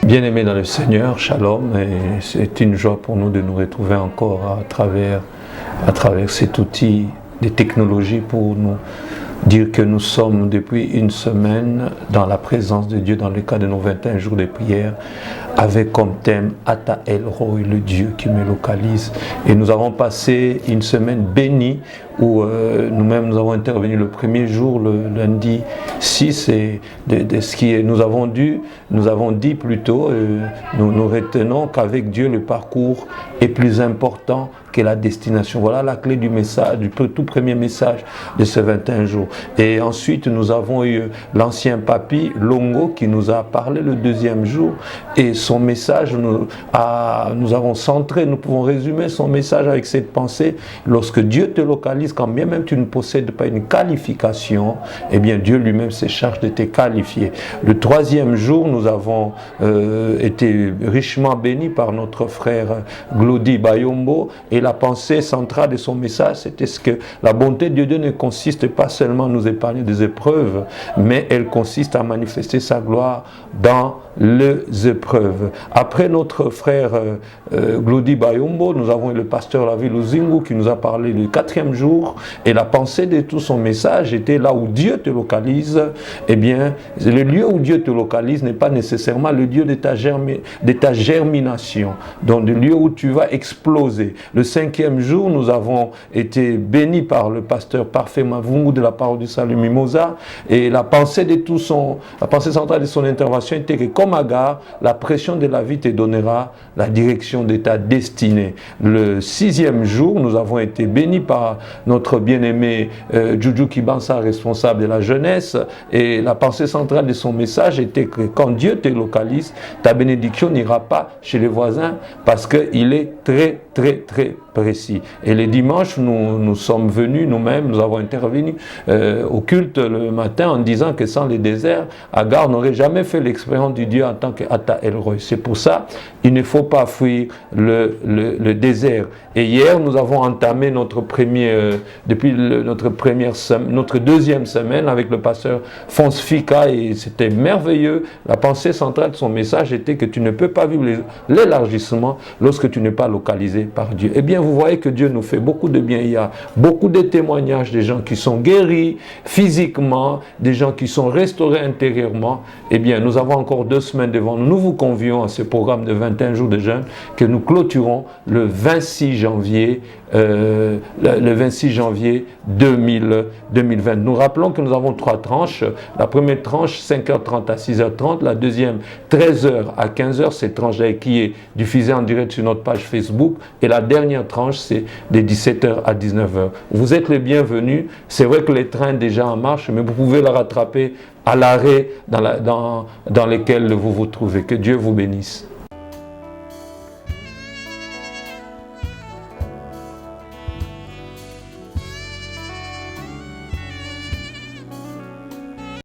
Bien-aimés dans le Seigneur, Shalom, et c'est une joie pour nous de nous retrouver encore à travers cet outil des technologies pour nous dire que nous sommes depuis une semaine dans la présence de Dieu dans le cadre de nos 21 jours de prière avec comme thème Ata El Roi, le Dieu qui me localise. Et nous avons passé une semaine bénie où nous-mêmes nous avons intervenu le premier jour, le lundi 6, et de ce qui est, nous avons dit plutôt, nous retenons qu'avec Dieu le parcours est plus important que la destination. Voilà la clé du message, du tout premier message de ces 21 jours. Et ensuite nous avons eu l'ancien papy Longo qui nous a parlé le deuxième jour, et son message nous avons centré, nous pouvons résumer son message avec cette pensée: lorsque Dieu te localise, quand bien même tu ne possèdes pas une qualification, eh bien Dieu lui-même se charge de te qualifier. Le troisième jour, nous avons été richement bénis par notre frère Glody Bayombo, et la pensée centrale de son message, c'était ce que la bonté de Dieu ne consiste pas seulement à nous épargner des épreuves, mais elle consiste à manifester sa gloire dans les épreuves. Après notre frère Glody Bayombo, nous avons eu le pasteur Lavi Luzingu qui nous a parlé le quatrième jour, et la pensée de tout son message était: là où Dieu te localise, eh bien, le lieu où Dieu te localise n'est pas nécessairement le lieu de ta germination, donc le lieu où tu vas exploser. Le cinquième jour, nous avons été bénis par le pasteur Parfait Mavungu de la parole du salut Mimosa, et la pensée centrale de son intervention était que, comme Agar, la pression de la vie te donnera la direction de ta destinée. Le sixième jour, nous avons été bénis par notre bien-aimé Juju Kibansa, responsable de la jeunesse, et la pensée centrale de son message était que quand Dieu te localise, ta bénédiction n'ira pas chez les voisins parce qu'il est très précis. Et les dimanches, nous sommes venus nous-mêmes, nous avons intervenu au culte le matin en disant que sans les déserts, Agar n'aurait jamais fait l'expérience du Dieu en tant qu'Ata El Roi. C'est pour ça il ne faut pas fuir le désert. Et hier, nous avons entamé notre deuxième semaine avec le pasteur Fonz Fika, et c'était merveilleux. La pensée centrale de son message était que tu ne peux pas vivre l'élargissement lorsque tu n'es pas localisé par Dieu. Eh bien, vous voyez que Dieu nous fait beaucoup de bien. Il y a beaucoup de témoignages des gens qui sont guéris physiquement, des gens qui sont restaurés intérieurement. Eh bien, nous avons encore 2 semaines devant nous. Nous vous convions à ce programme de 21 jours de jeûne que nous clôturons le 26 janvier 2020. Nous rappelons que nous avons 3 tranches. La première tranche, 5h30 à 6h30. La deuxième, 13h à 15h. Cette tranche-là qui est diffusée en direct sur notre page Facebook. Et la dernière tranche, c'est de 17h à 19h. Vous êtes les bienvenus. C'est vrai que les trains sont déjà en marche, mais vous pouvez la rattraper à l'arrêt dans lequel vous vous trouvez. Que Dieu vous bénisse.